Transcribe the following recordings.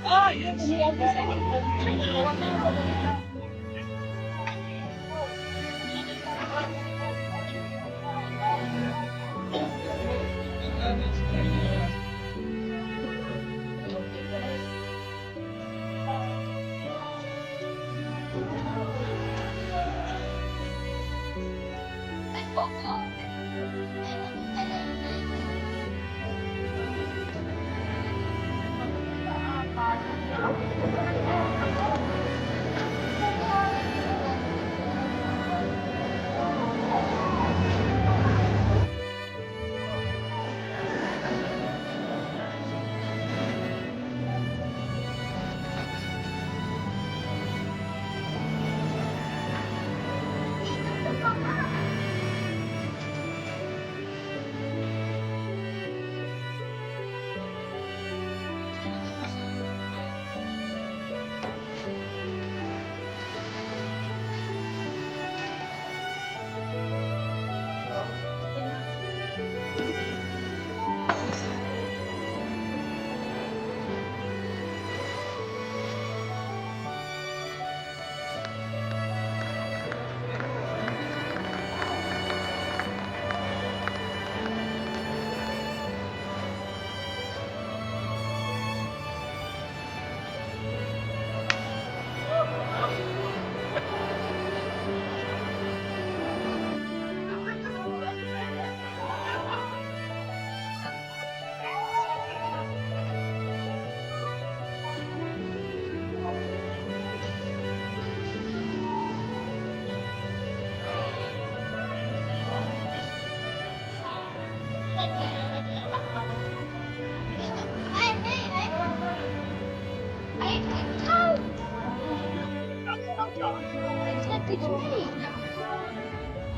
Ah, yes.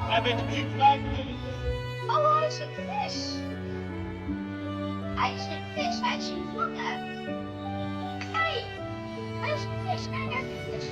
Hij weet het niet lijkt. Oh, hij is een vis. Hij is een vis, hij is een vanger. Kijk, hij is een vis, kijk, hij is een vis.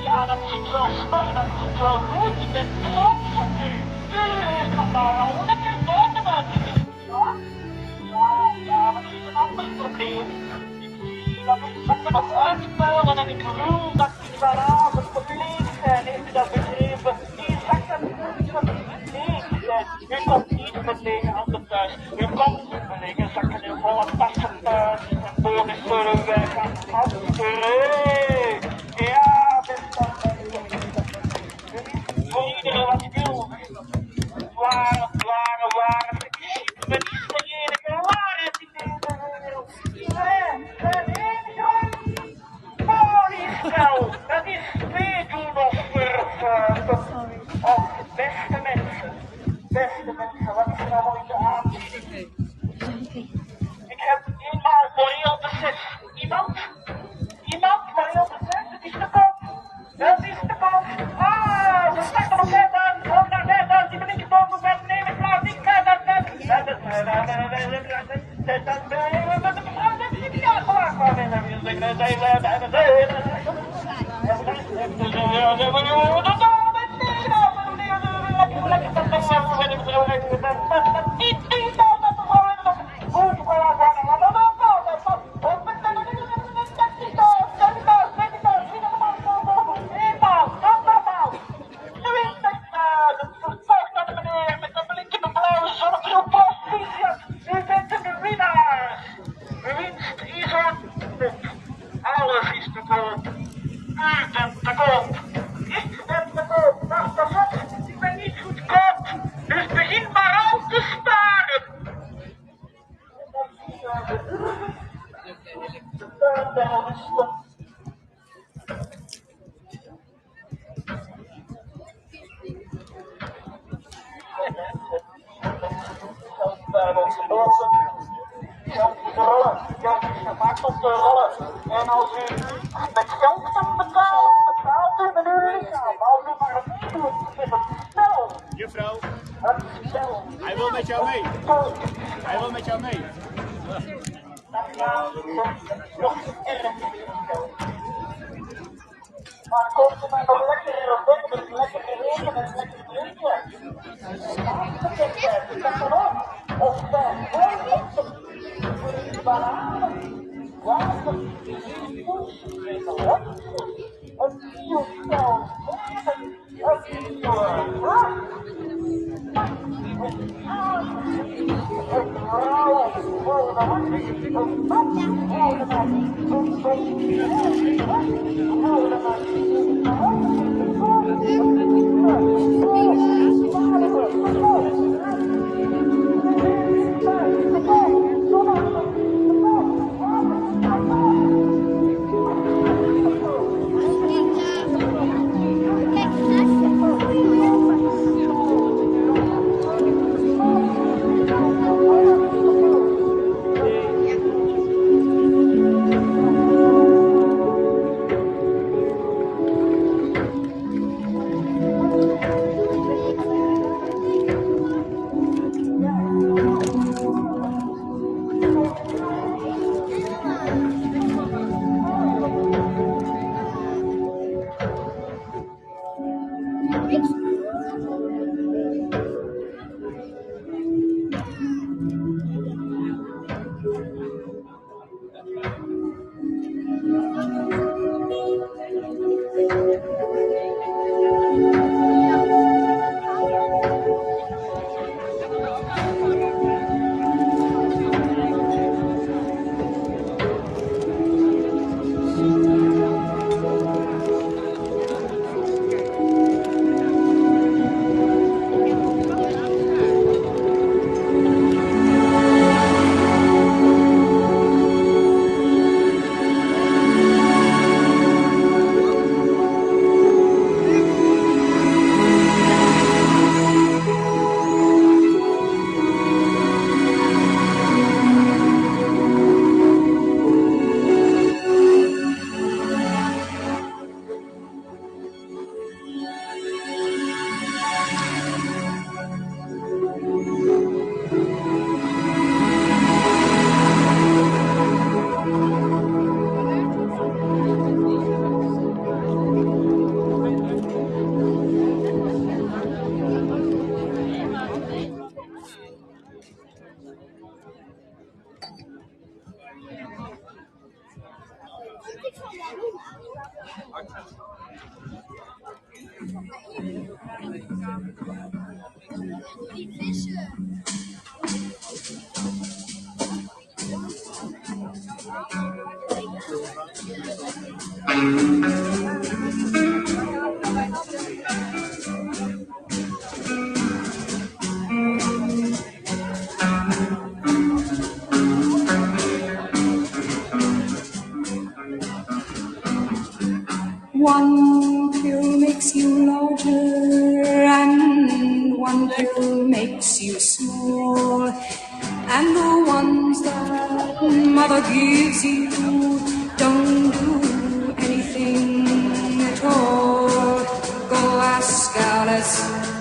Ja, dat is wel spannend, dat is wel goed. Ik ben trots op u. Jullie gaan daar al lekker door te maken. Ja, maar dat is een ander probleem. Ik zie dat uw zakken nog uitpuilen en ik voel dat die bananen verleeg zijn. Heeft u dat begrepen? Die zakken moeten verleeg zijn. U komt niet met lege handen thuis. U komt met lege zakken in volle tassen thuis. En bonus zullen wij gaan afspreken. Ja, beste mensen. Voor iedereen wat wil. Waar. Ik ben niet de enige waarheid in deze wereld. Nee, het enige ponyspel. Dat is meedoen of vervuilen. Och, beste mensen, wat is er nou ooit aan? Ik heb eenmaal moreel besef. Iemand moreel besef, het is te koop. Het is te koop. Ah, we starten op net aan. Kom naar net aan, die ben ik boven met nemen klaar. Ik ga dat net. Alles is te koop. U bent te koop. Ik ben te koop. Wacht eens op. Ik ben niet goedkoop. Dus begin maar al te sparen. De tuinterroristen. Bij onze bossen. Geld is rollen. Geld is gemaakt om te rollen. En als u met geld kan betalen, betaalt u met uw lichaam. Als u maar niet doet, is het spel. Juffrouw, Het spel. hij wil met jou mee. Hij wil met jou mee. Maar komt er maar nog lekkere bed met lekker eten en lekker drinken. Ik kan er ook. Of bananen, water, poes, een bierspel, een One pill makes you larger, and one pill makes you small. And the ones that mother gives you don't do anything at all. Go ask Alice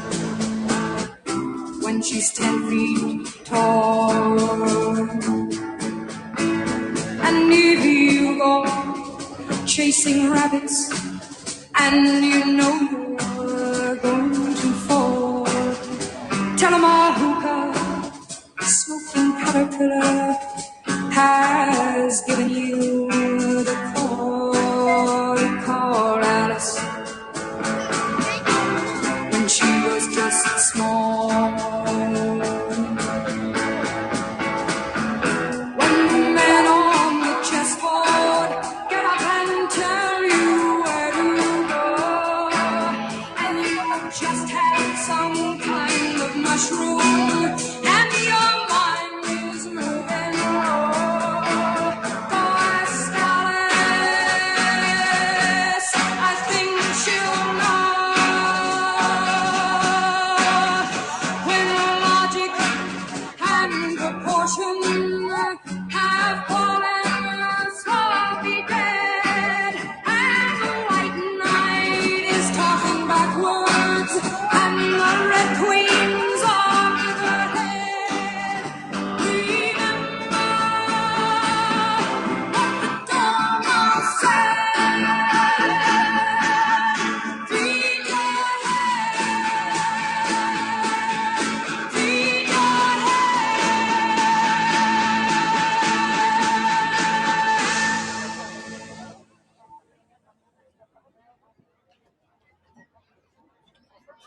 when she's 10 feet tall. And if you go chasing rabbits and you know you're going to fall, tell 'em a hookah smoking caterpillar has given you the call. You call Alice when she was just small. When the men on the chessboard get up and tell you where to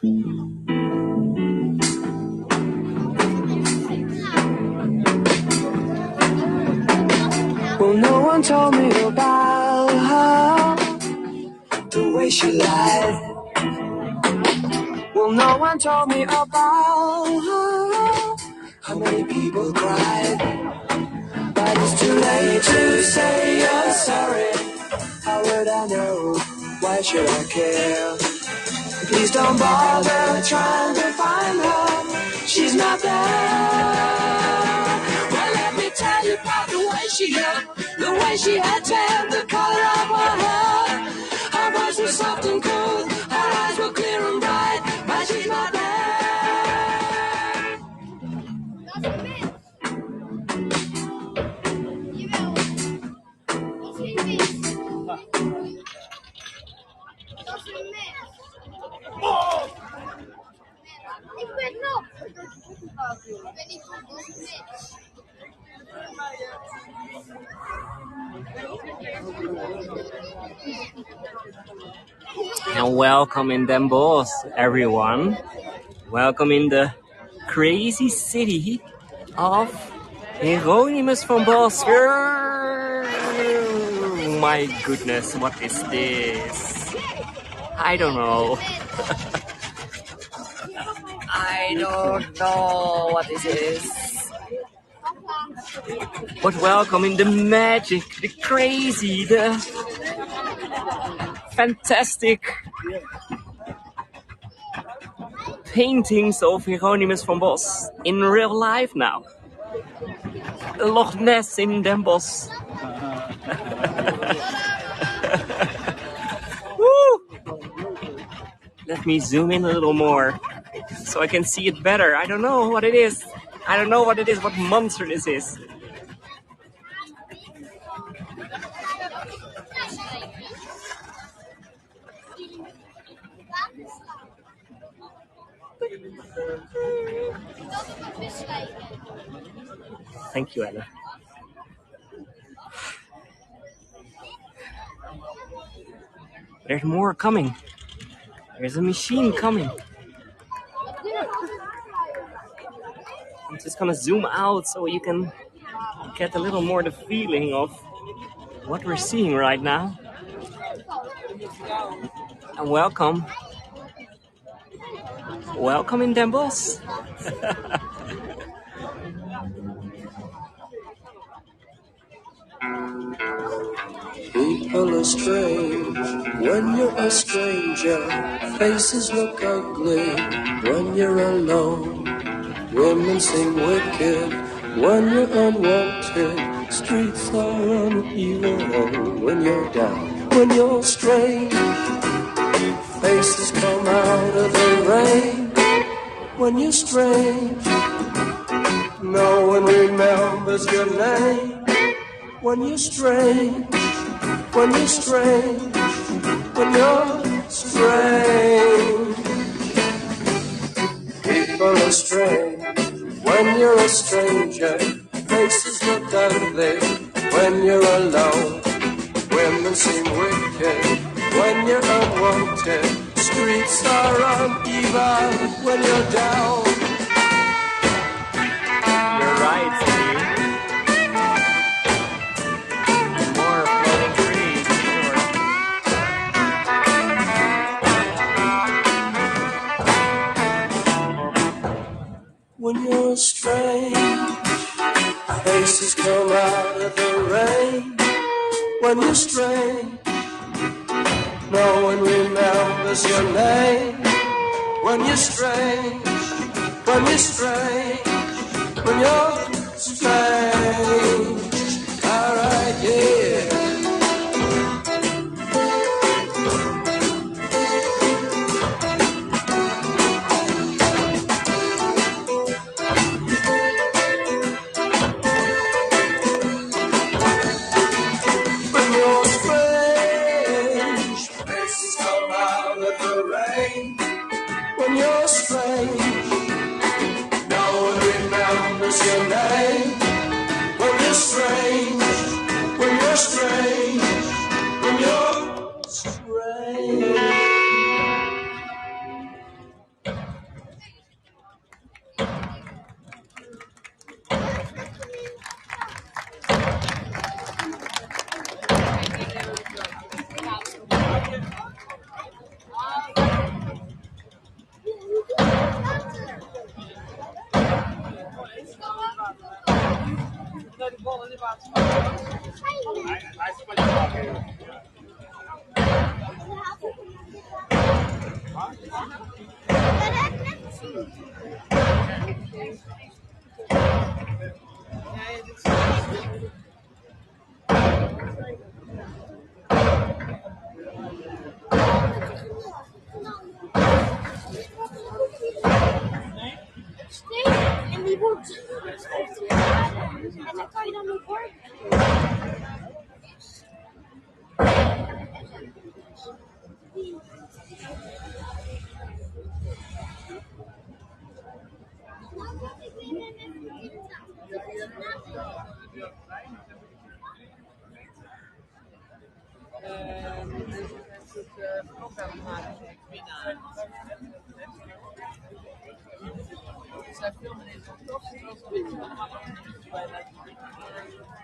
Well, no one told me about her, the way she lied. Well, no one told me about her, how many people cried. But it's too late to say you're sorry. How would I know? Why should I care? Please don't bother trying to find her. She's not there. Well, let me tell you about the way she looked, the way she had tan, the color of her hair. Her voice was soft and cool, her eyes were clear and bright, but she's not there. Ik ben nog. Ik ben niet van de And welcome in Den Bosch, everyone. Welcome in the crazy city of Jheronimus Bosch. Oh my goodness, what is this? I don't know. I don't know what this is. But welcome in the magic, the crazy, the fantastic paintings of Jheronimus Bosch in real life now. Loch Ness in Den Bosch. Woo! Let me zoom in a little more so I can see it better. I don't know what it is. I don't know what it is, what monster this is. Thank you, Ella. There's more coming. There's a machine coming. I'm just gonna zoom out so you can get a little more the feeling of what we're seeing right now. And welcome. Welcome in Den Bosch. People are strange when you're a stranger. Faces look ugly when you're alone. Women seem wicked when you're unwanted. Streets are uneven when you're down. When you're strange, faces come out of the rain. When you're strange, no one remembers your name. When you're strange, when you're strange, when you're strange. People are strange when you're a stranger. Faces look ugly when you're alone. Women seem wicked when you're unwanted. Streets are uneven when you're down. You're right, Steve. More floating trees, sure. When you're strange, faces come out of the rain. When you're strange, no one remembers your name. When you're strange, when you're strange, when you're strange. All right, yeah. When you're strange, no one remembers your name. When you're strange, when you're strange, when you're strange. En die wordt. En dan kan je dan nog worden.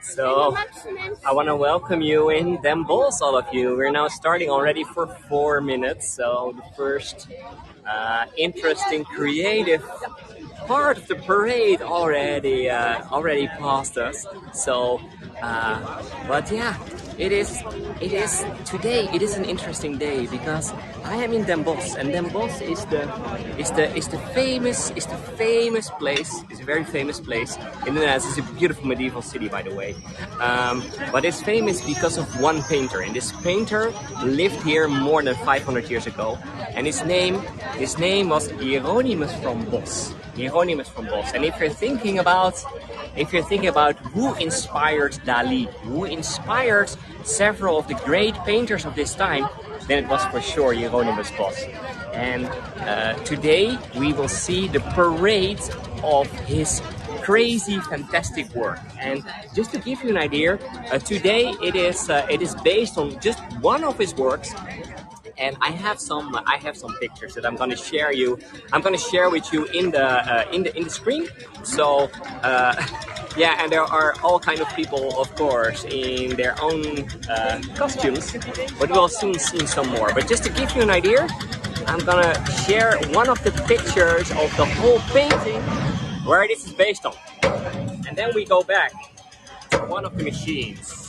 So, I want to welcome you in Den Bosch, all of you. We're now starting already for 4 minutes, so the first interesting, creative part of the parade already passed us. So, but yeah, it is today. It is an interesting day because I am in Den Bosch, and Den Bosch is the famous place. It's a very famous place in the Netherlands. It's a beautiful medieval city, by the way. But it's famous because of one painter, and this painter lived here more than 500 years ago, and his name was Jheronimus from Bosch. Jheronimus from Bosch. And if you're thinking about who inspired Dali, who inspired several of the great painters of this time, then it was for sure Jheronimus Bosch. And today we will see the parade of his crazy, fantastic work. And just to give you an idea, today it is based on just one of his works. And I have some pictures that I'm going to share with you in the screen. So yeah, and there are all kind of people, of course, in their own costumes, but we'll soon see some more. But just to give you an idea, I'm gonna share one of the pictures of the whole painting where this is based on, and then we go back to one of the machines.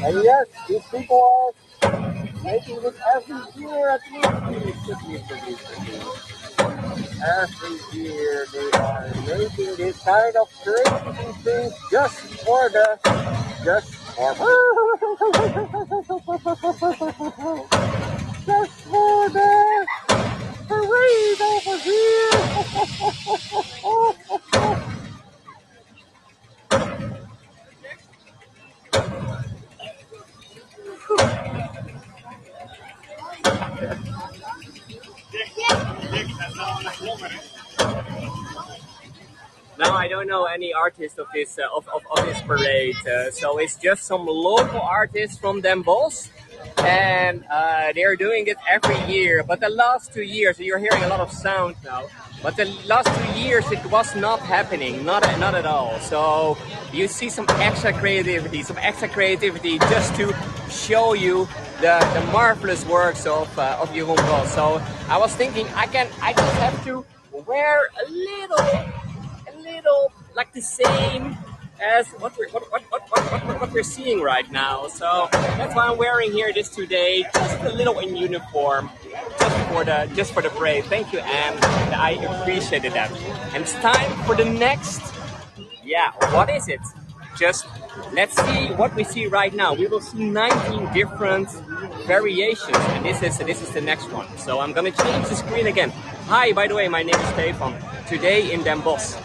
And yes, these people are making it every year at least. Every year they are making this kind of crazy things just for the parade over here. No, I don't know any artist of this of this parade. So it's just some local artists from Den Bosch, and they're doing it every year. But the last 2 years, you're hearing a lot of sound now. But the last 2 years, it was not happening, not at all. So you see some extra creativity just to show you the marvelous works of Jheronimus Bosch. So I was thinking, I just have to wear a little like the same as what we're seeing right now. So that's why I'm wearing here this today, just a little in uniform, just for the parade. Thank you, Anne. I appreciated that. And it's time for the next. Yeah, what is it? Just let's see what we see right now. We will see 19 different variations, and this is the next one. So I'm gonna change the screen again. Hi, by the way, my name is Stefan. Today in Den Bosch.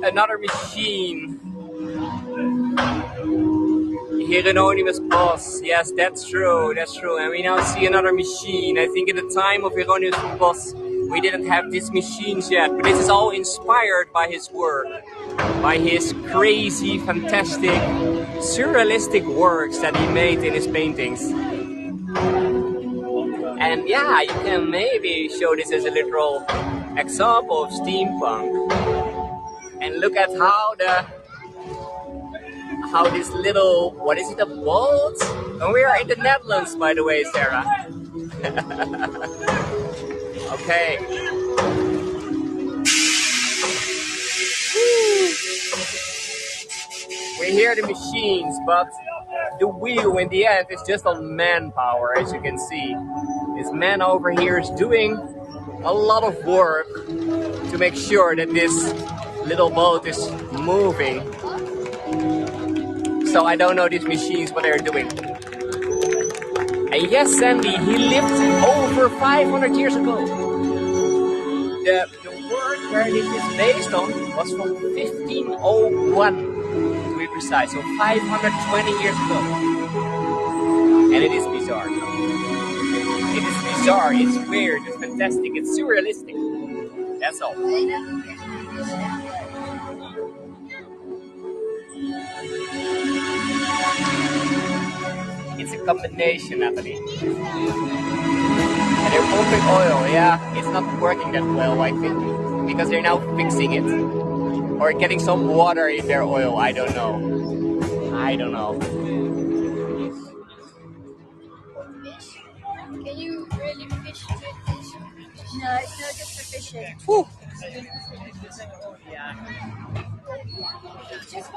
Another machine. Jheronimus Bosch. Yes, that's true. And we now see another machine. I think at the time of Jheronimus Bosch, we didn't have these machines yet. But this is all inspired by his work, by his crazy, fantastic, surrealistic works that he made in his paintings. And yeah, you can maybe show this as a literal example of steampunk. And look at how this little, what is it, a boat? And we are in the Netherlands, by the way, Sarah. Okay. We hear the machines, but the wheel in the end is just on manpower, as you can see. This man over here is doing a lot of work to make sure that this little boat is moving. So I don't know these machines, what they're doing. And yes, Sandy, he lived over 500 years ago. The work where this is based on was from 1501, to be precise, so 520 years ago. And it is bizarre. It is bizarre, it's weird, it's fantastic, it's surrealistic. That's all. It's a combination, Natalie. And they're pumping oil, yeah. It's not working that well, I think. Because they're now fixing it. Or getting some water in their oil, I don't know. Can you really fish with this? No, it's not just for fishing. Whew.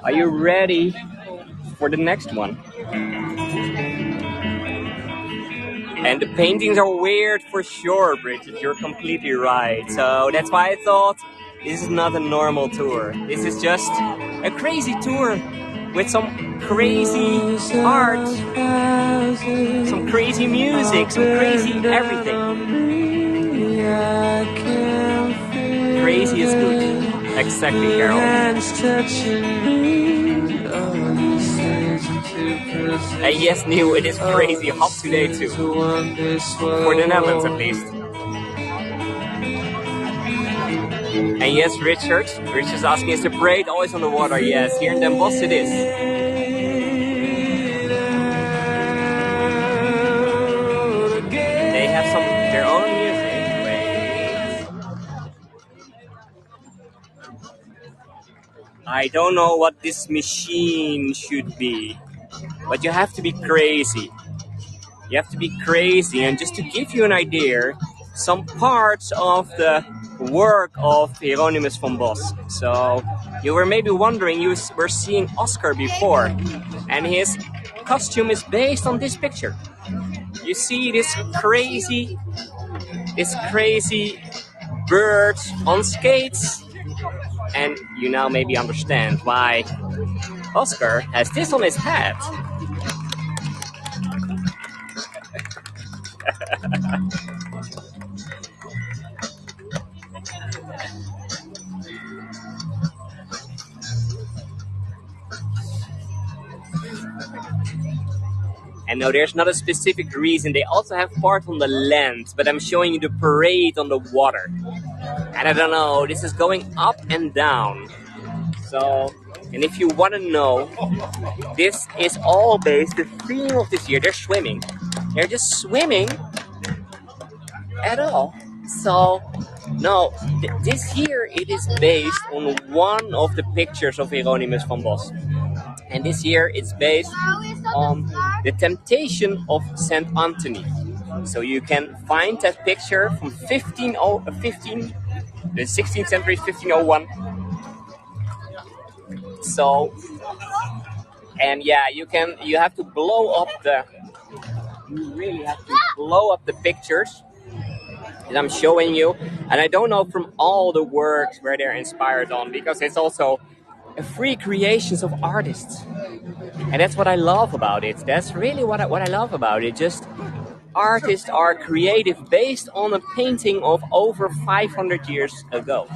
Are you ready for the next one? And the paintings are weird for sure, Bridget. You're completely right. So that's why I thought this is not a normal tour. This is just a crazy tour with some crazy art, some crazy music, some crazy everything. Crazy is good. Exactly, Carol. And yes, Neil, it is crazy hot today too. For the Netherlands at least. And yes, Richard is asking, is the parade always on the water? Yes, here in Den Bosch it is. They have their own music. Wait. I don't know what this machine should be, but you have to be crazy. You have to be crazy, and just to give you an idea, some parts of the work of Jheronimus Bosch. So you were maybe wondering, you were seeing Oscar before, and his costume is based on this picture. You see this crazy bird on skates, and you now maybe understand why Oscar has this on his head. And no, there's not a specific reason. They also have part on the land, but I'm showing you the parade on the water. And I don't know, this is going up and down. So, and if you want to know, this is all based, the theme of this year, they're swimming. They're just swimming at all. So, no, this year it is based on one of the pictures of Jheronimus Bosch. And this year it's based on the temptation of Saint Anthony. So you can find that picture from the 16th century, 1501. So, and yeah, you have to you really have to blow up the pictures that I'm showing you. And I don't know from all the works where they're inspired on, because it's also a free creations of artists. And that's what I love about it. That's really what I love about it. Just artists are creative based on a painting of over 500 years ago.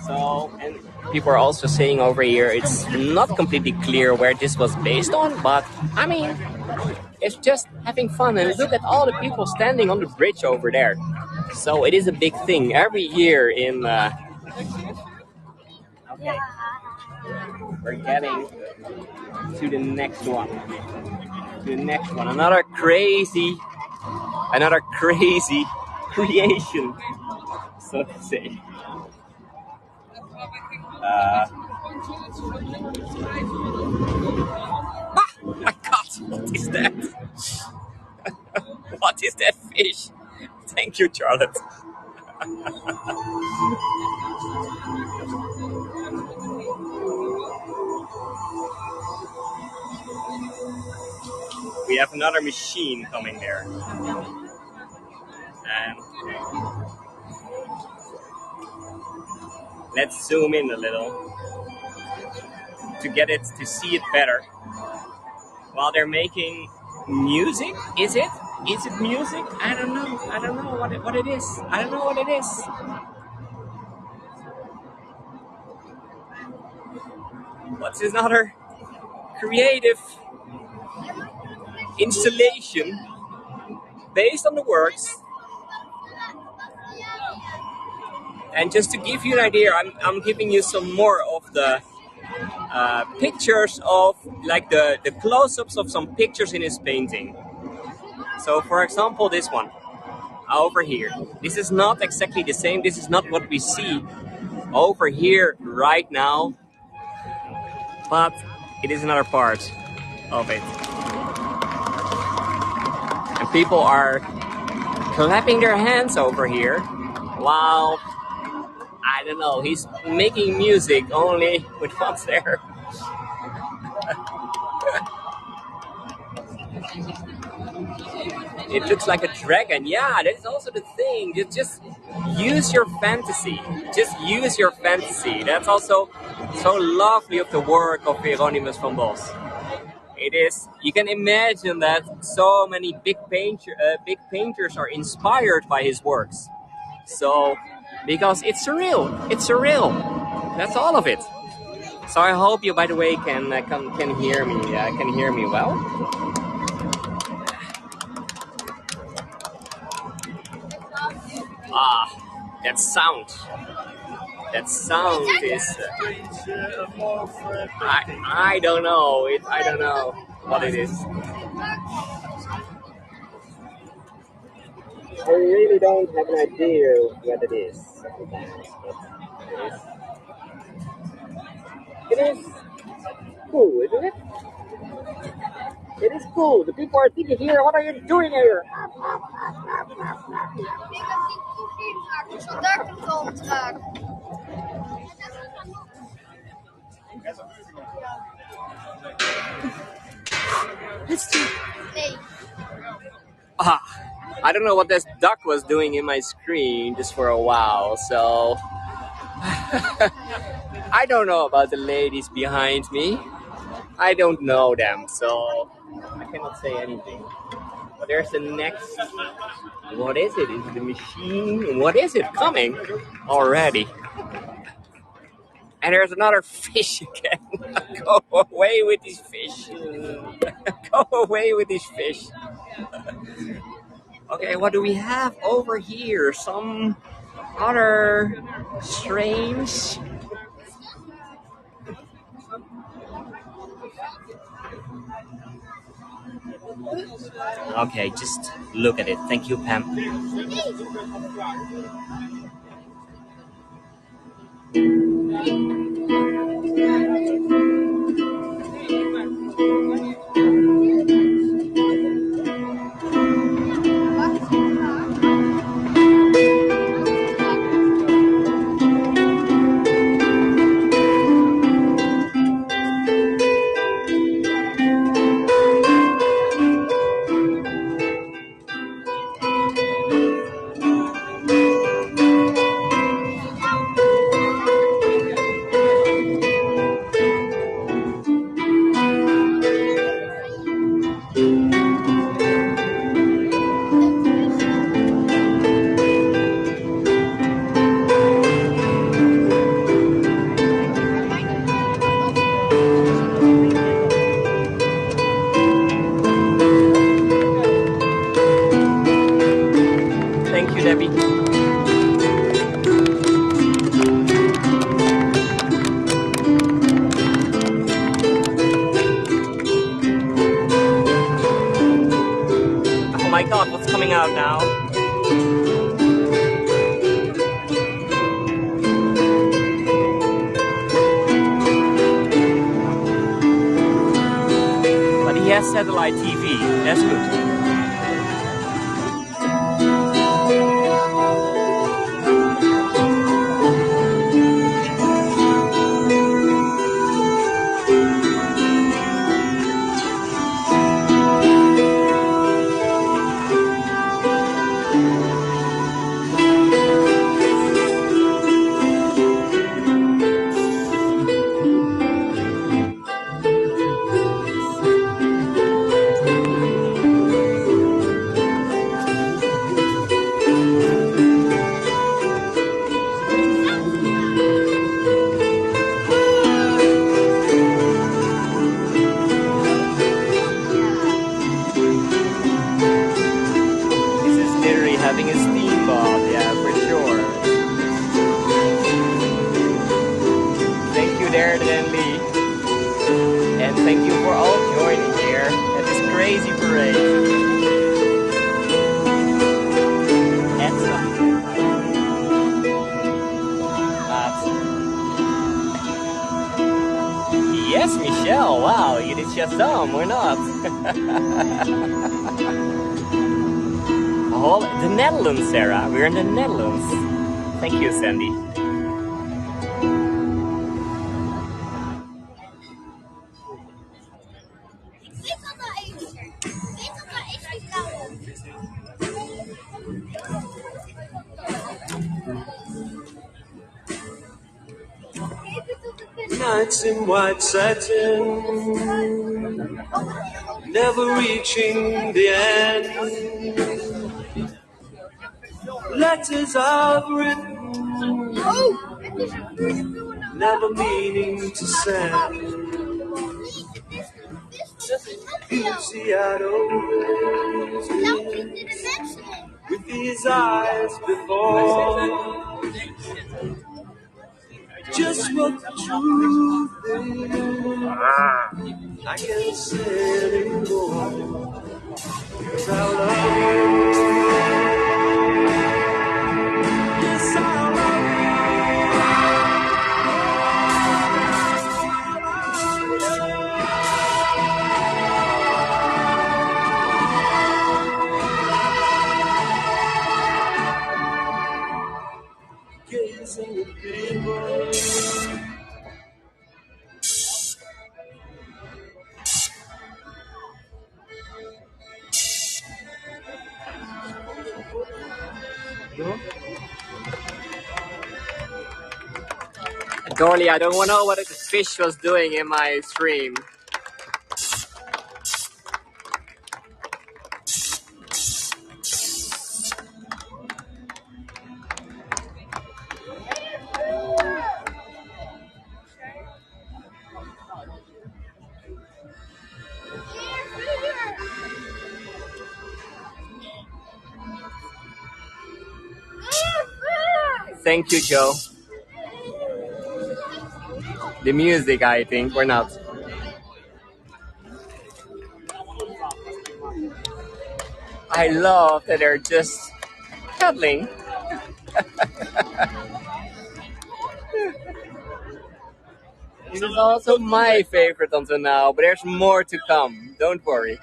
So, and people are also saying over here it's not completely clear where this was based on, but I mean, it's just having fun. And look at all the people standing on the bridge over there. So it is a big thing every year in... Okay, we're getting to the next one. Another crazy creation, so to say. My God, what is that? What is that fish? Thank you, Charlotte. We have another machine coming there. And let's zoom in a little to see it better. While they're making music, is it music? I don't know what it is. I don't know what it is. What's another creative installation based on the works? And just to give you an idea, I'm giving you some more of the pictures of, like, the close-ups of some pictures in his painting. So, for example, this one over here. This is not exactly the same. This is not what we see over here right now, but it is another part of it. And people are clapping their hands over here while, I don't know, he's making music only with what's there. It looks like a dragon. Yeah, that's also the thing. You just use your fantasy. Just use your fantasy. That's also so lovely of the work of Jheronimus Bosch. It is. You can imagine that so many big painters are inspired by his works. So, because it's surreal. It's surreal. That's all of it. So I hope you, by the way, can hear me. Can hear me well. That sound. That sound is. I don't know. I don't know what it is. I really don't have an idea what it is sometimes, but it is cool, isn't it? It is cool. The people are thinking here, what are you doing here? I don't know what this duck was doing in my screen just for a while, so I don't know about the ladies behind me. I don't know them, so I cannot say anything. But there's the next. What is it? Is it the machine? What is it coming already? And there's another fish again. Go away with these fish. Go away with these fish. Okay, what do we have over here? Some other strange. Okay, just look at it. Thank you, Pam. Thank you, Debbie. Oh my god, what's coming out now? But he has satellite TV, that's good. Having a steamboat, yeah, for sure. Thank you there, Den Lee. And thank you for all joining here at this crazy parade. Yes, Michelle, wow, you did Shazam, we're not. The Netherlands, Sarah. We're in the Netherlands. Thank you, Sandy. Nights in white satin, never reaching the end. Letters I've written, never meaning to send. Beauty I'd always been, with these eyes before. Just what the truth is, I can't say anymore. 'Cause I love you. dancing with people. Golly, I don't know what the fish was doing in my stream. Thank you, Joe. The music, I think, or not. I love that they're just cuddling. This is also my favorite until now, but there's more to come. Don't worry.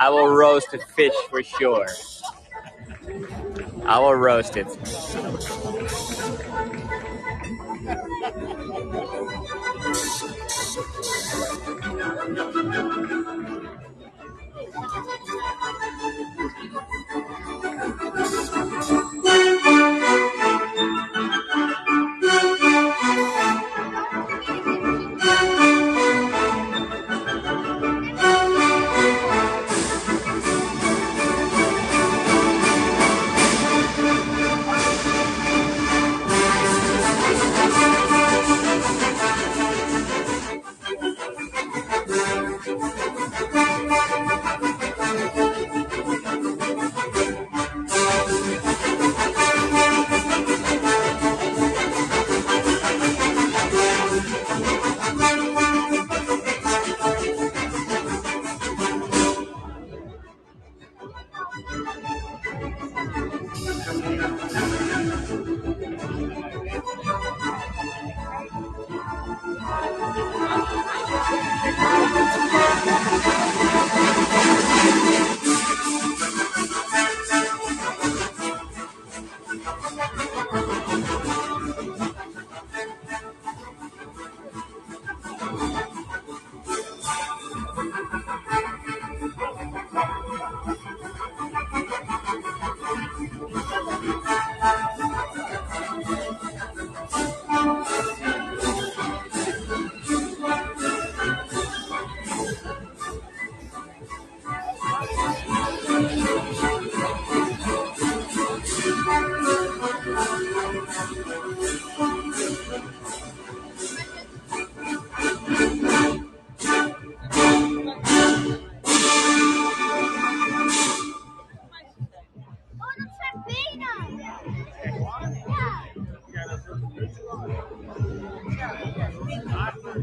I will roast the fish for sure. I will roast it.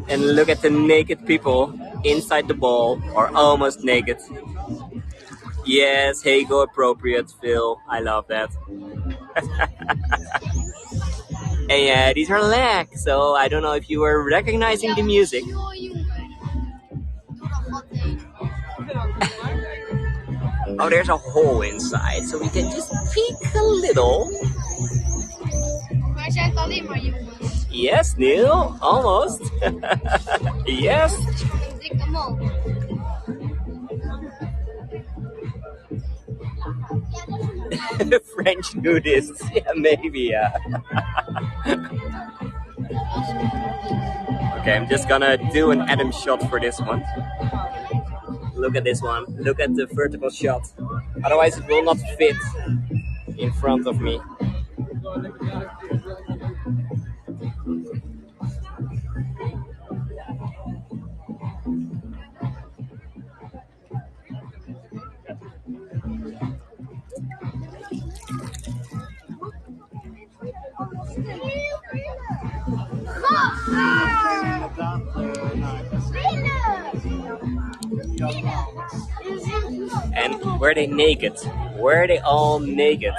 And look at the naked people inside the ball, or almost naked. Yes, Hegel appropriate, Phil. I love that. And these are legs, so I don't know if you were recognizing the music. Oh, there's a hole inside, so we can just peek a little. Yes, Neil, almost. Yes. French nudists, yeah, maybe, yeah. Okay, I'm just gonna do an Adam shot for this one. Look at this one. Look at the vertical shot. Otherwise, it will not fit in front of me. And were they naked? Were they all naked?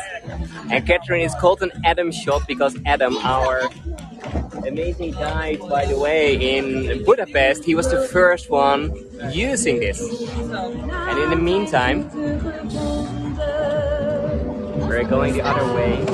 And Catherine is called an Adam shot because Adam, our amazing guide, by the way, in Budapest, he was the first one using this. And in the meantime, we're going the other way.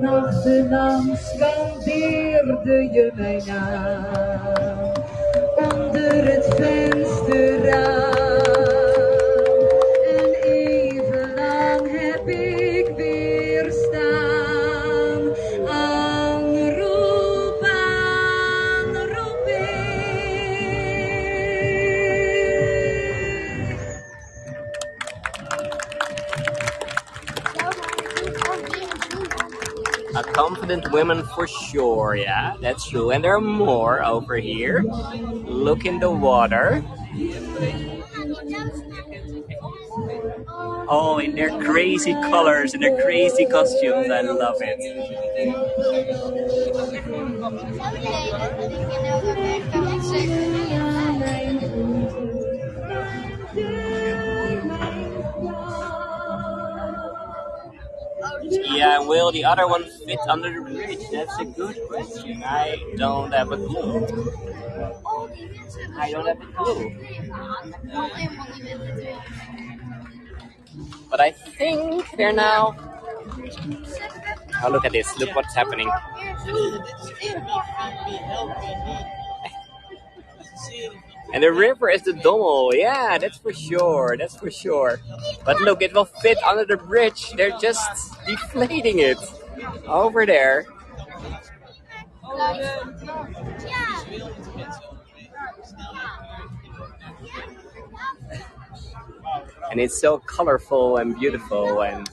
Nachtelang skandeerde je mijn naam onder het vensterraam. En even lang heb ik weerstaan. Aanroep, aanroep A confident woman for sure, yeah, that's true. And there are more over here. Look in the water. Oh, in their crazy colors, in their crazy costumes, I love it. Yeah, and will the other one fit under the bridge? That's a good question. I don't have a clue. I don't have a clue. But I think they're now... Oh, look at this. Look what's happening. And the river is the Dommel. Yeah, that's for sure. That's for sure. But look, it will fit under the bridge. They're just deflating it over there. And it's so colorful and beautiful. And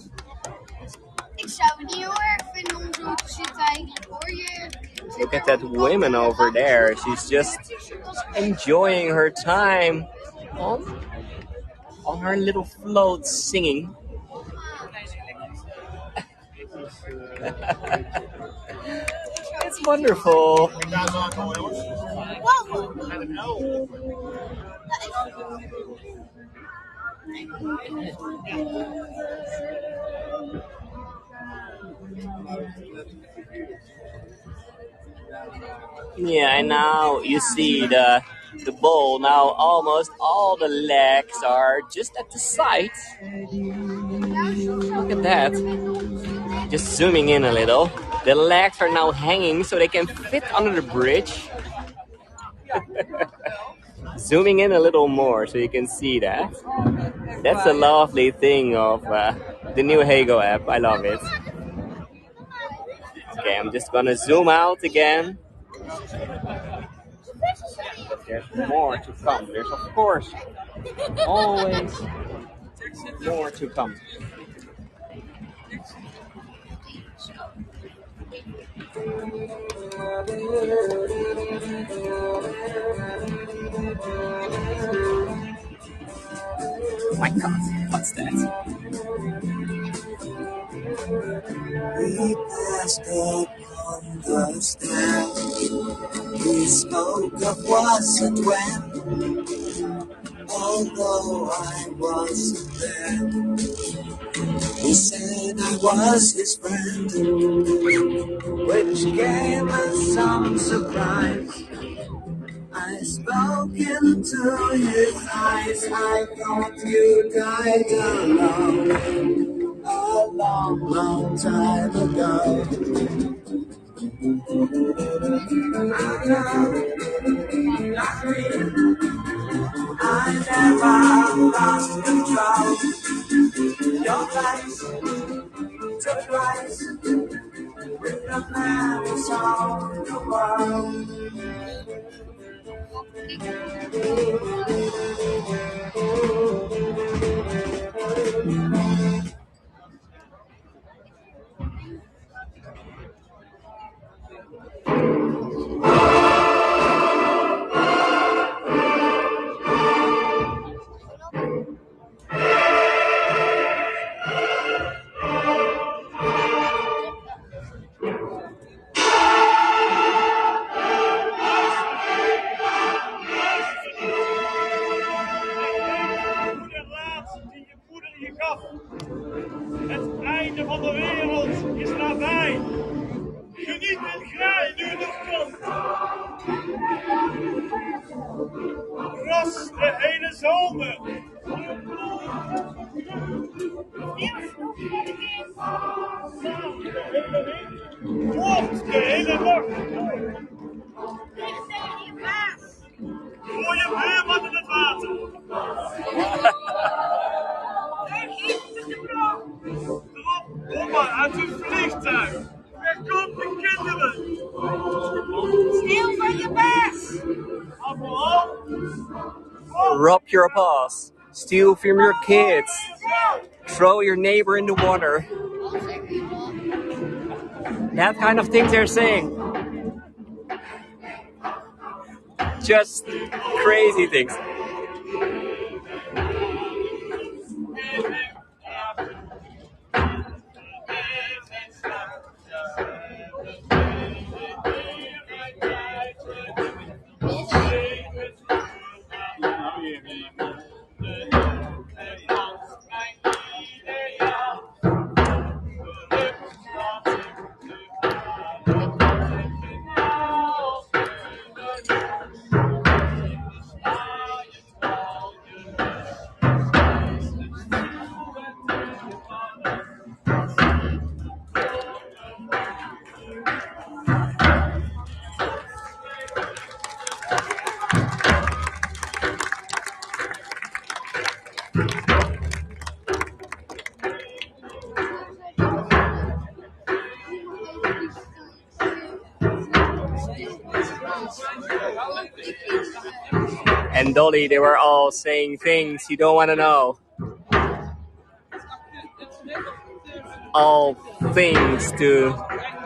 look at that woman over there. She's just enjoying her time on her little float singing. It's wonderful. Yeah, and now you see the bowl. Now almost all the legs are just at the side. Look at that. Just zooming in a little. The legs are now hanging so they can fit under the bridge. Zooming in a little more so you can see that. That's a lovely thing of the new Hago app. I love it. Okay, I'm just gonna zoom out again. But there's more to come. There's of course always more to come. Oh my God, what's that? We passed up on the stairs. We spoke of was and when, although I wasn't there. He said I was his friend, which gave us some surprise. I spoke into his eyes. I thought you died alone a long, long time ago. I never lost control. Your place took place with the man who saw the world. was de hele zomer. Klopt, de hele nacht. Voor je buurman in het water. Oma uit een vliegtuig. Er komt de kinderen. Stil van je baas. Rub your paws. Steal from your kids. Throw your neighbor in the water. That kind of things they're saying. Just crazy things. And Dolly, they were all saying things you don't want to know. All things to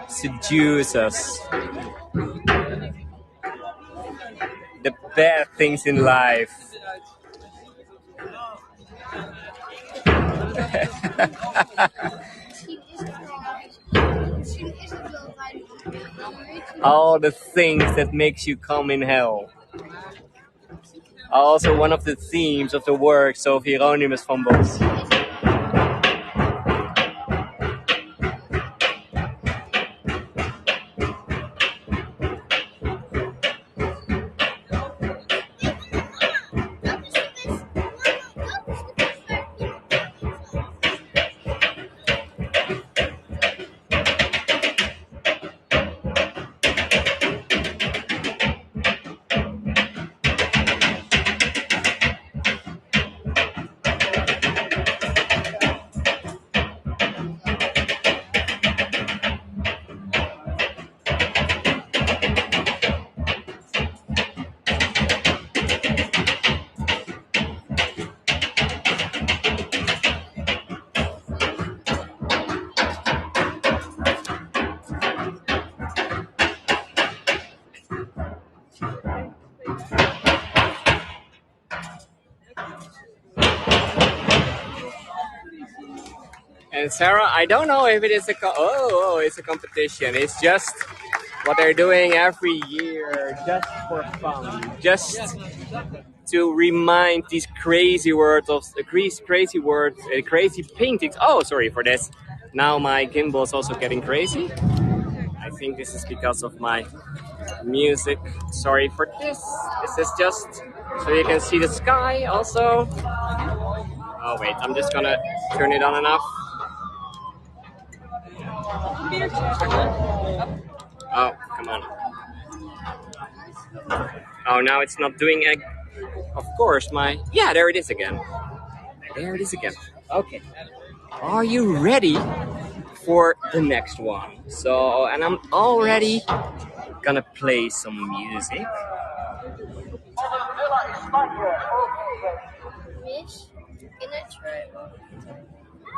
seduce us. The bad things in life. All the things that makes you come in hell. Also one of the themes of the works of Jheronimus Bosch. And Sarah, I don't know if it is it's a competition. It's just what they're doing every year, just for fun, just to remind these crazy words of crazy paintings. Oh, sorry for this. Now my gimbal is also getting crazy. I think this is because of my music. Sorry for this. This is just so you can see the sky also. Oh wait, I'm just gonna turn it on enough. Oh, come on. Oh, now it's not doing it. Of course, yeah, there it is again. There it is again. Okay. Are you ready for the next one? So, and I'm already gonna play some music.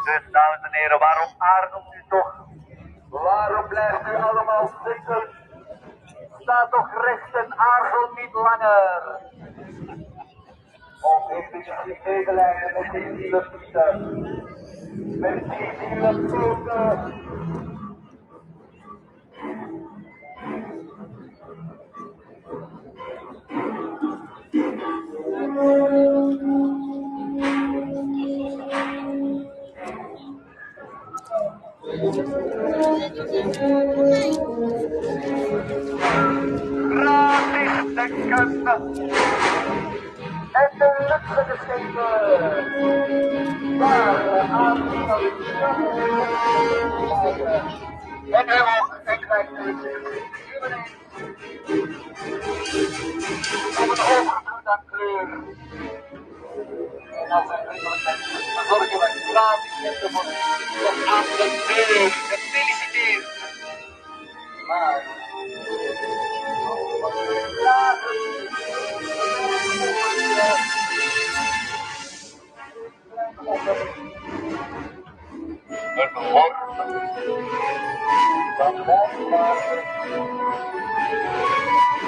Dus, dames en heren, waarom aarzelt u toch? Waarom blijft u allemaal zitten? Sta toch recht en aarzelt niet langer. Of heeft u zich medelijden met die ziele pieten? Met die ziele pieten? Gratis denken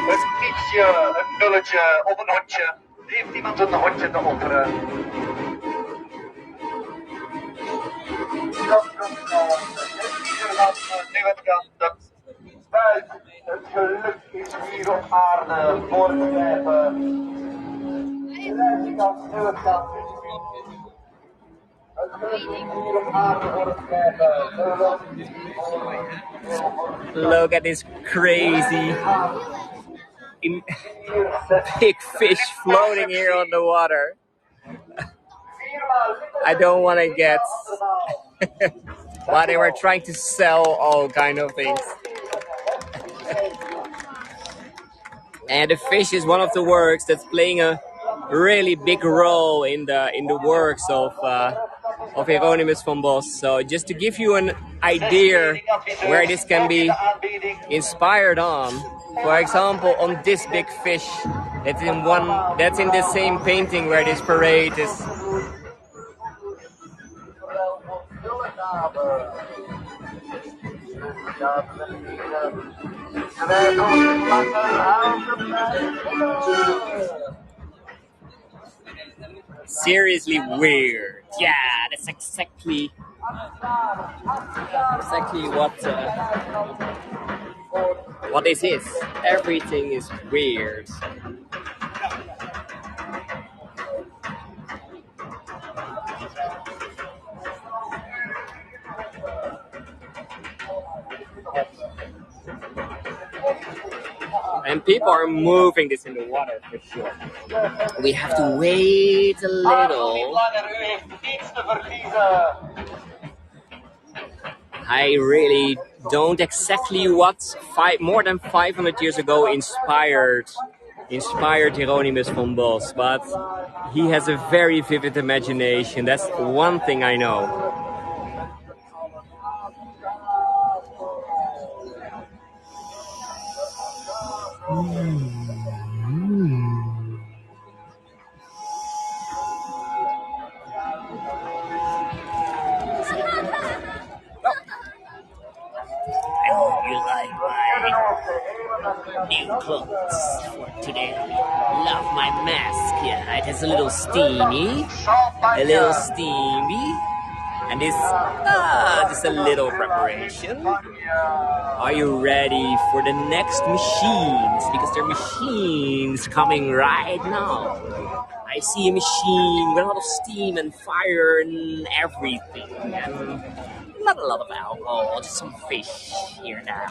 Een pietje, een nulletje of een hondje. Heeft iemand een hondje te offeren? Nu het kan. Het geluk is hier op aarde voor te blijven. Nu het kan. Het geluk is hier op aarde voor te blijven. Look at this crazy big fish floating here on the water. I don't want to get while they were trying to sell all kind of things. And the fish is one of the works that's playing a really big role in the works of Jheronimus Bosch. So just to give you an idea where this can be inspired on, for example, on this big fish that's in the same painting where this parade is. Seriously weird. Yeah, that's exactly what this is. Everything is weird. And people are moving this in the water for sure. We have to wait a little. I really don't exactly what more than 500 years ago inspired Jheronimus Bosch, but he has a very vivid imagination. That's one thing I know. I hope you like my new clothes for today. Love my mask. Yeah, it is a little steamy. And this just a little preparation. Are you ready for the next machines? Because there are machines coming right now. I see a machine with a lot of steam and fire and everything. And not a lot of alcohol, just some fish here and there.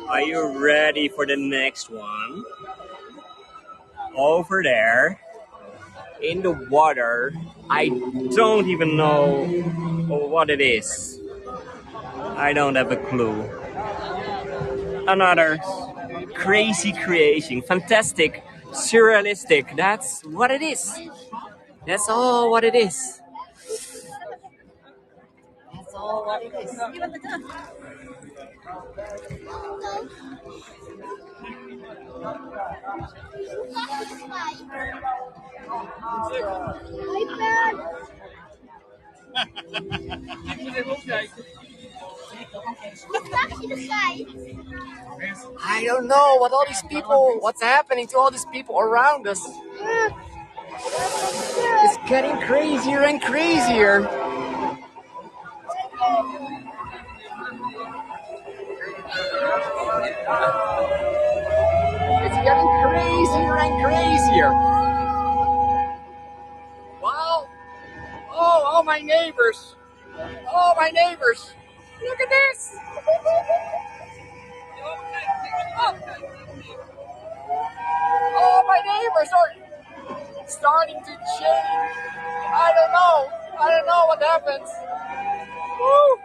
Are you ready for the next one? Over there, in the water, I don't even know what it is. I don't have a clue. Another crazy creation, fantastic, surrealistic. That's what it is. That's all what it is. That's all what it is. I don't know what's happening to all these people around us. It's getting crazier and crazier. It's getting crazier and crazier. Wow. Oh, my neighbors. Oh, my neighbors. Look at this. Oh, my neighbors are starting to change. I don't know what happens. Woo.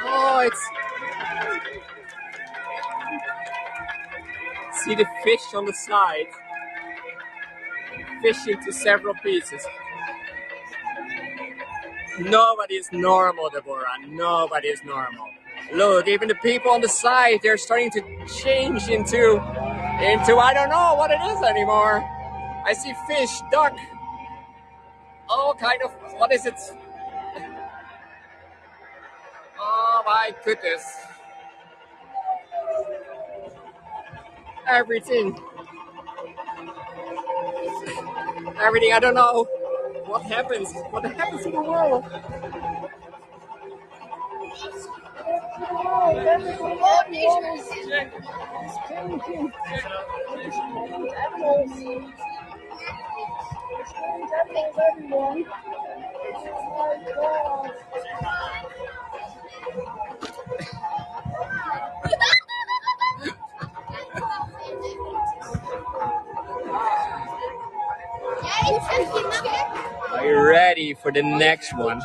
Oh, see the fish on the side. Fish into several pieces. Nobody is normal, Deborah. Nobody is normal. Look, even the people on the side, they're starting to change into I don't know what it is anymore. I see fish, duck, all kind of, what is it? Oh my goodness. Everything, I don't know what happens in the world. Are you ready for the next one?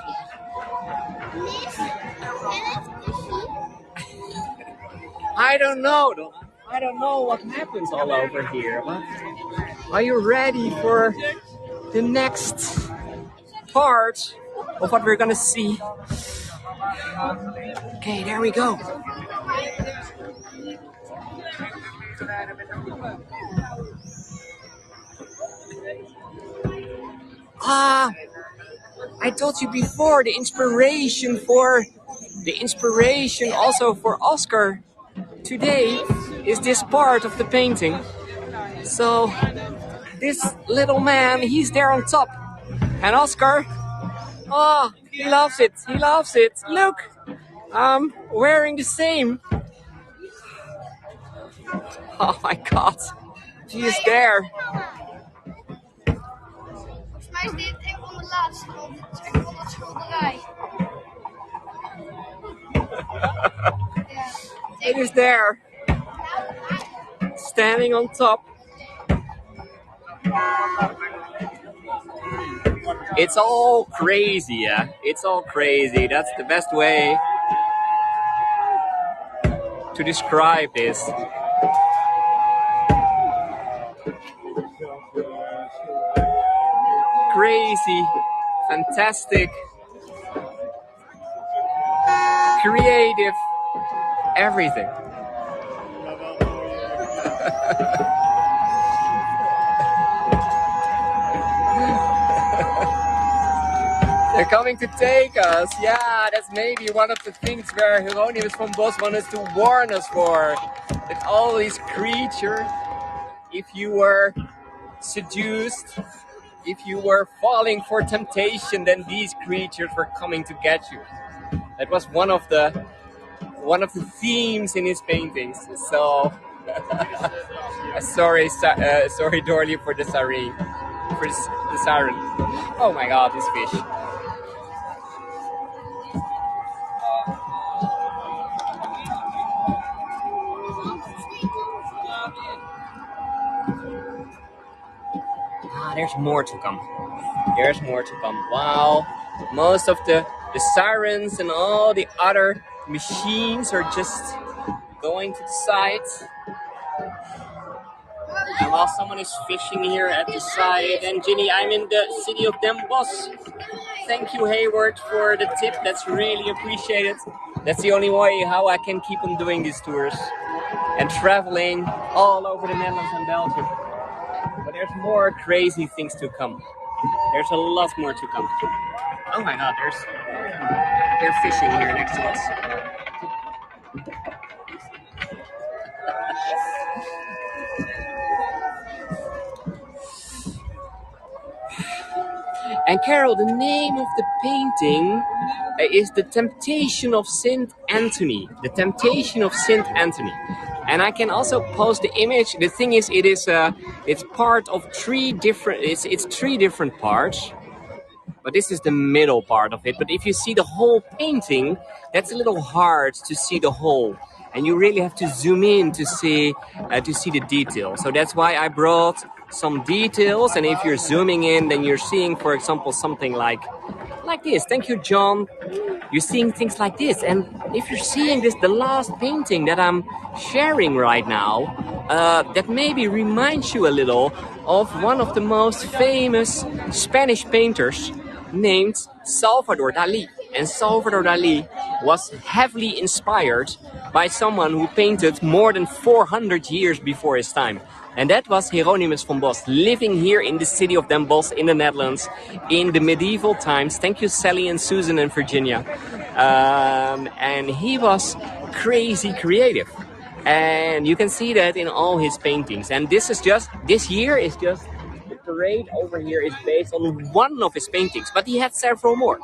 I don't know. I don't know what happens all over here. But are you ready for the next part of what we're gonna see? Okay, there we go. I told you before, the inspiration also for Oscar today is this part of the painting. So this little man, he's there on top, and Oscar, he loves it. Look, I'm wearing the same. Oh my God, he is there. Volgens mij is dit een van de laatste, want het is echt van dat schilderij. It is there, standing on top. It's all crazy, yeah. It's all crazy. That's the best way to describe this. Crazy, fantastic, creative, everything. They're coming to take us. Yeah, that's maybe one of the things where Jheronimus Bosch wanted to warn us for. That all these creatures, if you were seduced, if you were falling for temptation, then these creatures were coming to get you. That was one of the themes in his paintings. So sorry Dorley for the siren. Oh my God, this fish. There's more to come. Wow. Most of the sirens and all the other machines are just going to the side. And while someone is fishing here at the side, and Ginny, I'm in the city of Den Bosch. Thank you, Hayward, for the tip. That's really appreciated. That's the only way how I can keep on doing these tours and traveling all over the Netherlands and Belgium. But there's more crazy things to come. There's a lot more to come. Oh my God, they're fishing here next to us. And Carol, the name of the painting is The Temptation of Saint Anthony. The Temptation of Saint Anthony. And I can also post the image. The thing is, it's part of three different. It's three different parts. But this is the middle part of it. But if you see the whole painting, that's a little hard to see the whole. And you really have to zoom in to see the detail. So that's why I brought some details. And if you're zooming in, then you're seeing, for example, something like this. Thank you, John. You're seeing things like this. And if you're seeing this, the last painting that I'm sharing right now, that maybe reminds you a little of one of the most famous Spanish painters named Salvador Dali. And Salvador Dali was heavily inspired by someone who painted more than 400 years before his time. And that was Jheronimus Bosch, living here in the city of Den Bosch in the Netherlands in the medieval times. Thank you, Sally and Susan and Virginia. And he was crazy creative. And you can see that in all his paintings. And this year is just, the parade over here is based on one of his paintings, but he had several more.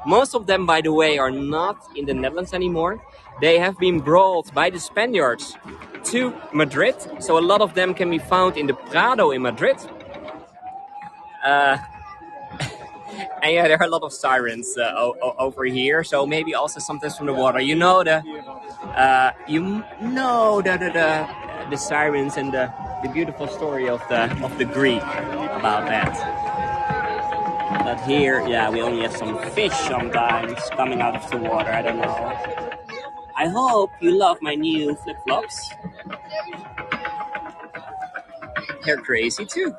Most of them, by the way, are not in the Netherlands anymore. They have been brought by the Spaniards to Madrid. So a lot of them can be found in the Prado in Madrid. And yeah, there are a lot of sirens over here. So maybe also sometimes from the water. You know the sirens and the beautiful story of the Greek about that. But here, yeah, we only have some fish sometimes coming out of the water. I don't know. I hope you love my new flip-flops. They're crazy too.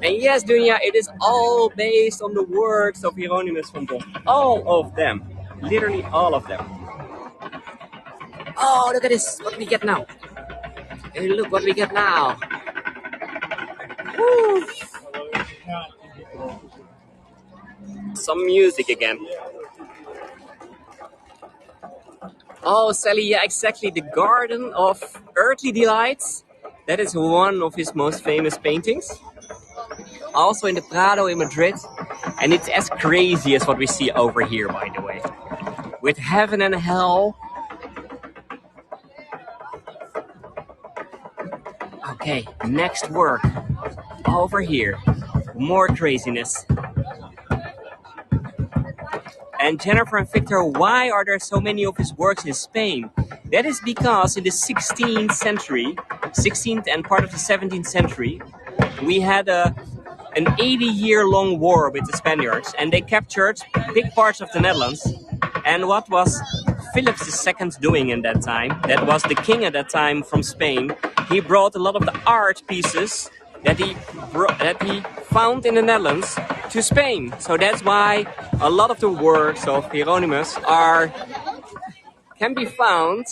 And yes, Dunya, it is all based on the works of Jheronimus Bosch. All of them. Literally all of them. Oh, look at this. What do we get now? Hey, look what we get now. Woo. Some music again. Oh, Sally, yeah, exactly. The Garden of Earthly Delights. That is one of his most famous paintings. Also in the Prado in Madrid. And it's as crazy as what we see over here, by the way. With heaven and hell. Okay, next work. Over here. More craziness. And Jennifer and Victor, why are there so many of his works in Spain? That is because in the 16th century, 16th and part of the 17th century, we had an 80-year-long war with the Spaniards, and they captured big parts of the Netherlands. And what was Philip II doing in that time? That was the king at that time from Spain. He brought a lot of the art pieces that he found in the Netherlands to Spain. So that's why a lot of the works of Jheronimus can be found.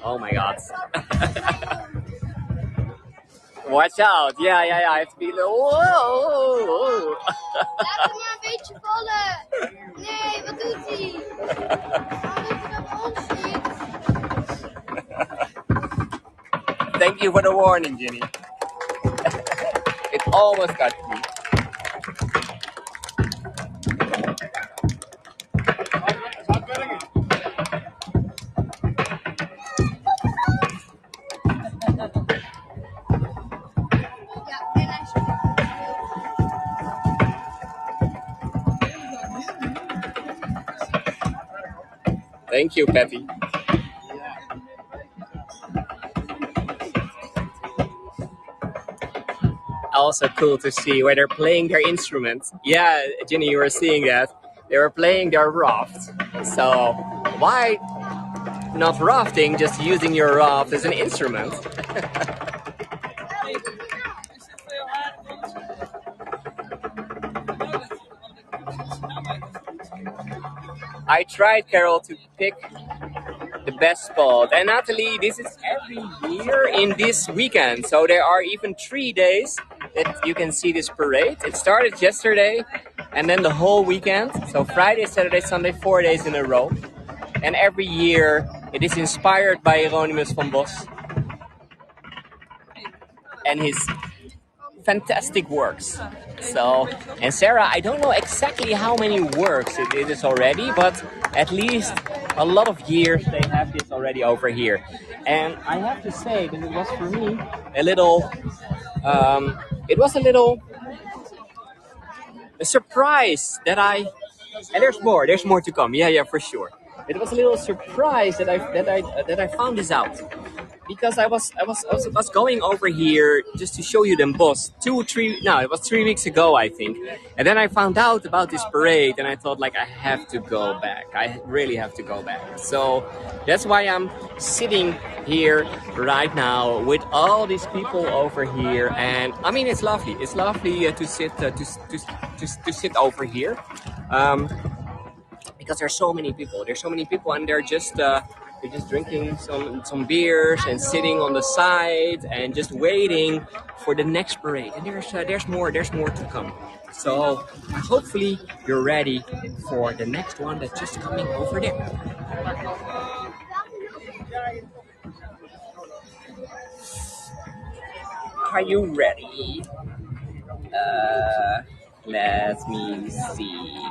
Oh my God. Watch out. Yeah. I have to be Whoa. Laat hem maar een beetje vallen. Nee, wat doet hij? Waarom doet hij dat ons? Thank you for the warning, Jenny. It almost got me. Thank you, Patty. Also cool to see where they're playing their instruments. Yeah, Ginny, you were seeing that. They were playing their raft. So why not rafting, just using your raft as an instrument? I tried, Carol, to pick the best spot. And Natalie, this is every year in this weekend. So there are even 3 days that you can see this parade. It started yesterday and then the whole weekend. So Friday, Saturday, Sunday, 4 days in a row. And every year it is inspired by Jheronimus Bosch and his fantastic works. So, and Sarah, I don't know exactly how many works it is already, but at least a lot of years they have this already over here. And I have to say that it was for me a little, a surprise that and there's more to come. Yeah, for sure. It was a little surprise that I found this out. Because I was going over here just to show you Den Bosch it was 3 weeks ago, I think. And then I found out about this parade and I thought, like, I have to go back. I really have to go back. So that's why I'm sitting here right now with all these people over here. And I mean, it's lovely. It's lovely to sit over here. Because there's so many people. And they're just drinking some beers and sitting on the side and just waiting for the next parade. And there's more to come. So hopefully you're ready for the next one that's just coming over there. Are you ready? Let me see.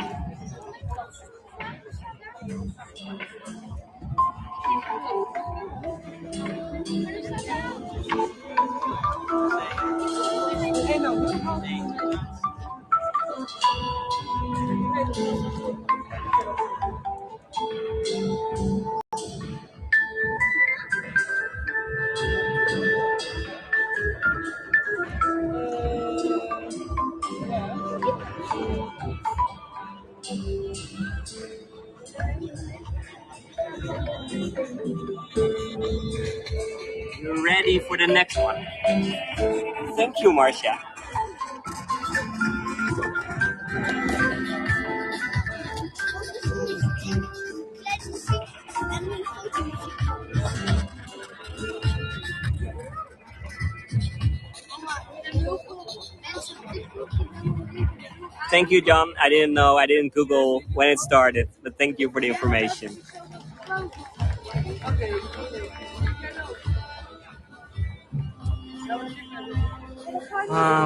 You're ready for the next one. Thank you, Marcia. Thank you, John. I didn't know. I didn't Google when it started, but thank you for the information.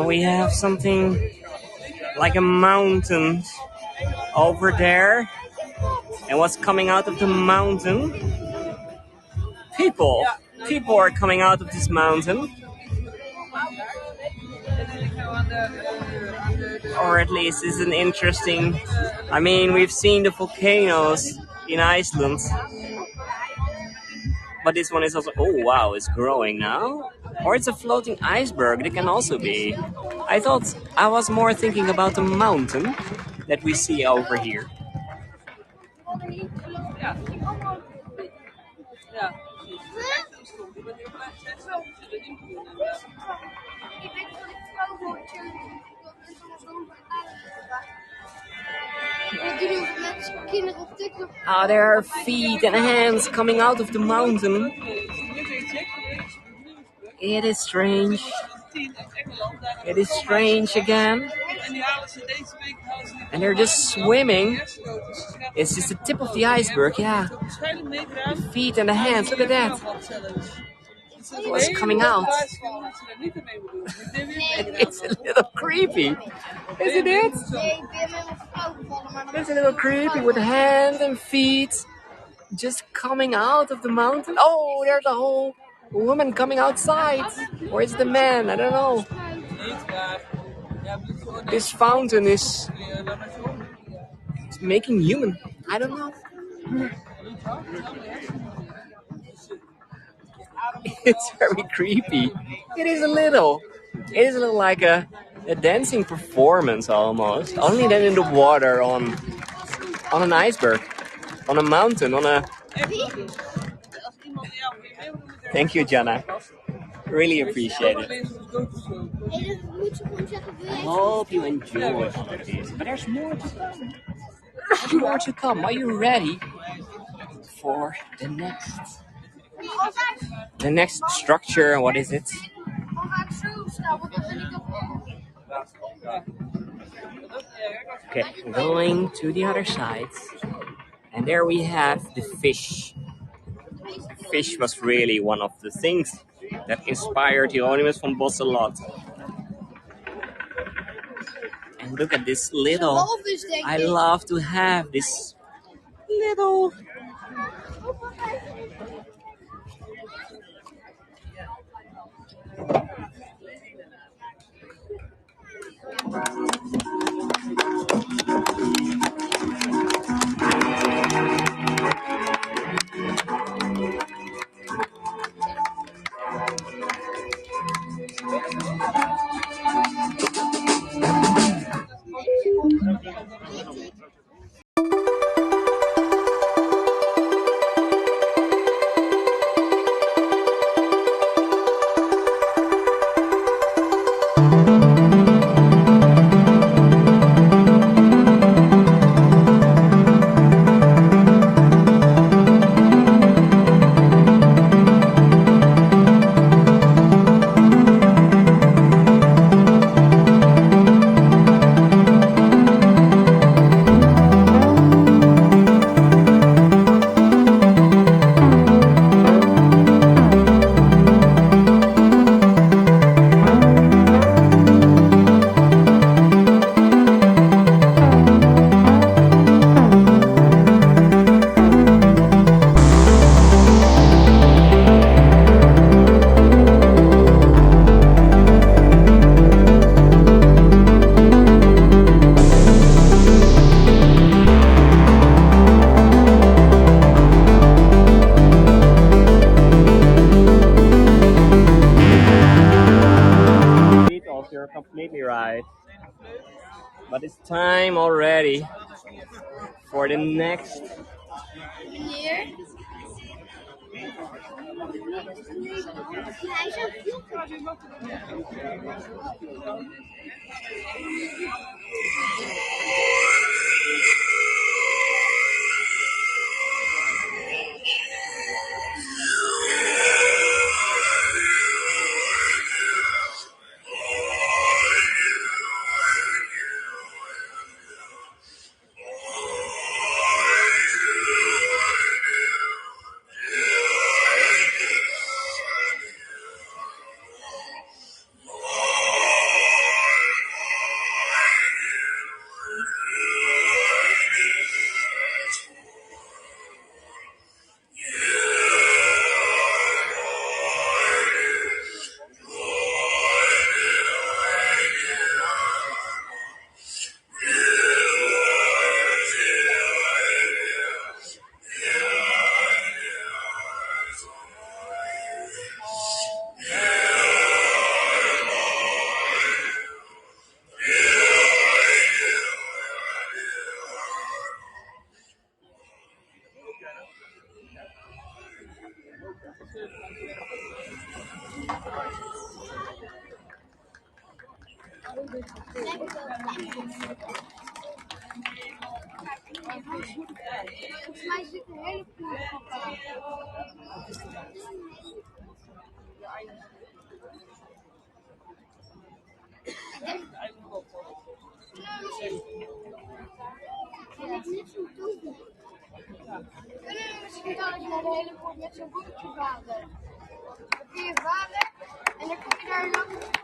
We have something like a mountain over there. And what's coming out of the mountain? People. People are coming out of this mountain. Or at least it's an interesting... I mean, we've seen the volcanoes in Iceland. But this one is also... Oh, wow, it's growing now. Or it's a floating iceberg. It can also be. I was more thinking about the mountain that we see over here. There are feet and hands coming out of the mountain. It is strange. It is strange again. And they're just swimming. It's just the tip of the iceberg, yeah. The feet and the hands, look at that. What's coming out? It's a little creepy, isn't it? It's a little creepy with hands and feet just coming out of the mountain. Oh, there's a whole woman coming outside. Or is it the man? I don't know. This fountain is making human. I don't know. It's very creepy. It is a little like a dancing performance almost. Only then in the water on on an iceberg, on a mountain, on a... Thank you, Jana. Really appreciate it. I hope you enjoyed all of this, but there's more to come. There's more to come. Are you ready for the next structure? What is it? Okay, going to the other side, and there we have the fish. The fish was really one of the things that inspired Jheronimus Bosch a lot. And look at this little... I love to have this little... You're completely right. But it's time already for the next... Misschien kan ik naar de hele poort met zo'n boekje varen. Dan kun je varen en dan kom je daar langs de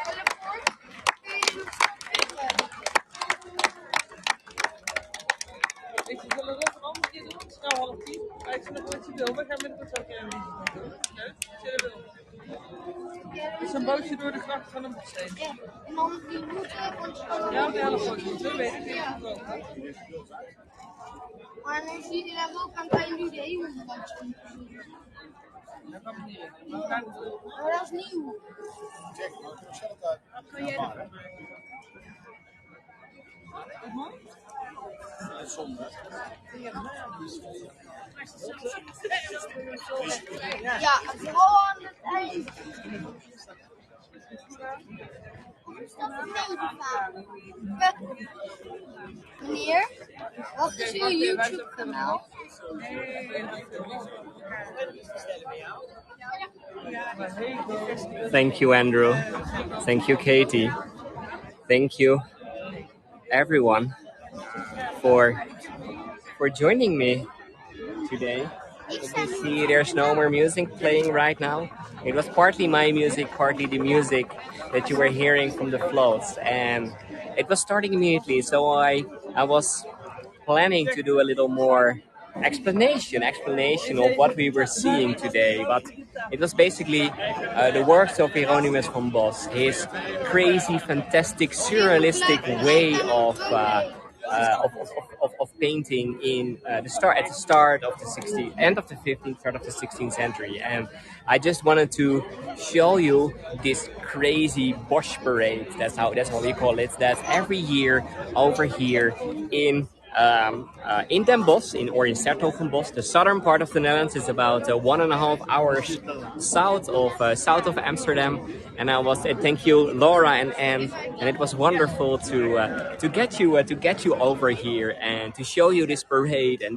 hele poort. Kun je dus Weet je, zullen we dat een andere keer doen? Het is nou 9:30. Ik zie nog wat je wil, maar ik ga binnenkort ook een video doen. Leuk? Zullen we doen? Dus een bootje door de gracht van een steen. Ja, en dan die route van school. Ja, de hele bootje. Weet ik niet. Maar nu zie je daar ook aan, kan je nu de hele langs doen. Dat kan niet. Maar dat is nieuw. ga jij dat doen? Ja, vooral aan het eind. Meneer, wat is uw YouTube-kanaal? Thank you, Andrew. Thank you, Katie. Thank you, everyone, for joining me today. As you see, there's no more music playing right now. It was partly my music, partly the music that you were hearing from the floats, and it was starting immediately. So I was planning to do a little more explanation of what we were seeing today, but it was basically the works of Jheronimus Bosch, his crazy, fantastic, surrealistic way of painting in at the start of the end of the 15th, start of the 16th century. And I just wanted to show you this crazy Bosch parade. That's what we call it. That's every year over here in Den Bosch, in 's-Hertogenbosch. The southern part of the Netherlands is about 1.5 hours south of Amsterdam. And I was thank you, Laura and Anne, and it was wonderful to get you over here and to show you this parade and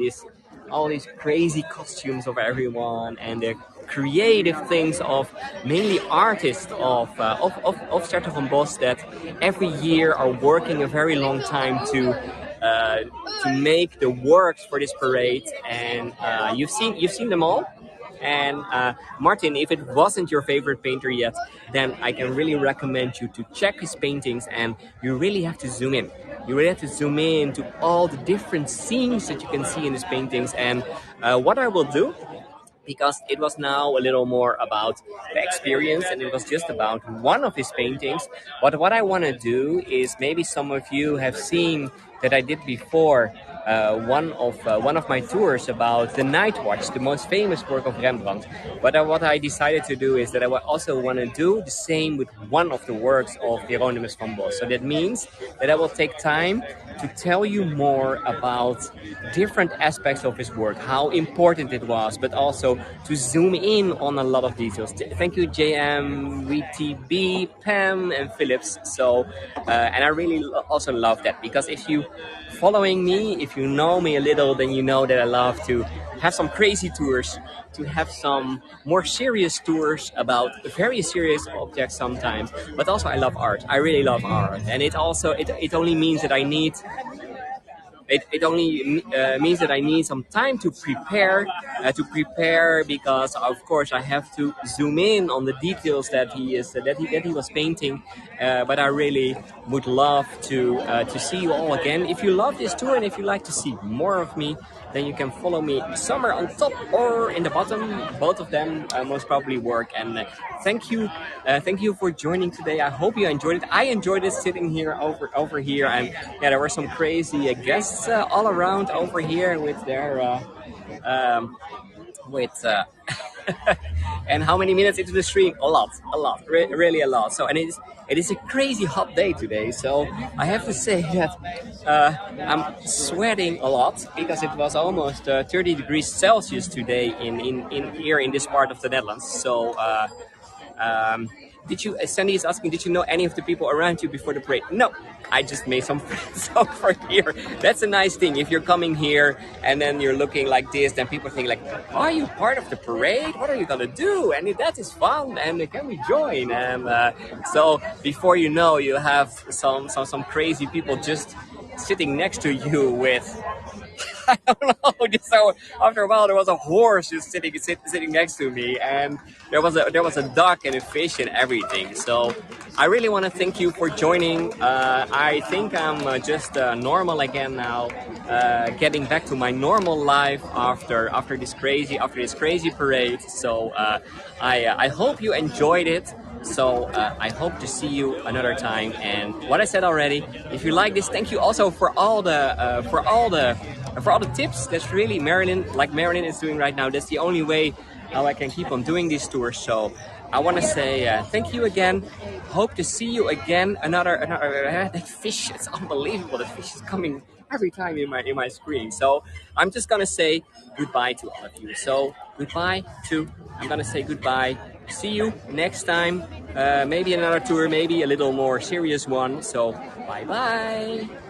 all these crazy costumes of everyone and the creative things of mainly artists of 's-Hertogenbosch that every year are working a very long time to make the works for this parade, and you've seen them all. And Martin, if it wasn't your favorite painter yet, then I can really recommend you to check his paintings, and you really have to zoom in. You really have to zoom in to all the different scenes that you can see in his paintings. And what I will do, because it was now a little more about the experience and it was just about one of his paintings. But what I want to do is, maybe some of you have seen that I did before one of my tours about the Night Watch, the most famous work of Rembrandt. But what I decided to do is that I also want to do the same with one of the works of Jheronimus Bosch. So that means that I will take time to tell you more about different aspects of his work, how important it was, but also to zoom in on a lot of details. Thank you, JM, VTB, Pam, and Phillips. So, and I really also love that, because if you following me, if you know me a little, then you know that I love to have some crazy tours, to have some more serious tours about very serious objects sometimes. But also I love art. I really love art. And it only means that I need means that I need some time to prepare, because of course I have to zoom in on the details that he was painting. But I really would love to see you all again. If you love this tour and if you like to see more of me, then you can follow me somewhere on top or in the bottom. Both of them most probably work. And thank you for joining today. I hope you enjoyed it. I enjoyed it sitting here over here, and yeah, there were some crazy guests all around over here with their and how many minutes into the stream? A lot, really a lot. So, and it is a crazy hot day today. So I have to say that I'm sweating a lot, because it was almost 30 degrees Celsius today in here in this part of the Netherlands. So Sandy is asking, did you know any of the people around you before the parade? No, I just made some friends over here. That's a nice thing. If you're coming here and then you're looking like this, then people think like, are you part of the parade? What are you gonna do? And that is fun, and can we join? And so before you know, you have some crazy people just sitting next to you with I don't know. So after a while, there was a horse just sitting next to me, and there was a duck and a fish and everything. So I really want to thank you for joining. I think I'm just normal again now, getting back to my normal life after this crazy parade. So I hope you enjoyed it. So I hope to see you another time. And what I said already, if you like this, thank you also for all the tips. That's really Marilyn is doing right now. That's the only way how I can keep on doing these tours. So I want to say thank you again. Hope to see you again. Another that fish. It's unbelievable. The fish is coming every time in my screen. So I'm just gonna say goodbye to all of you. So I'm gonna say goodbye. See you next time. Maybe another tour, maybe a little more serious one. So bye bye.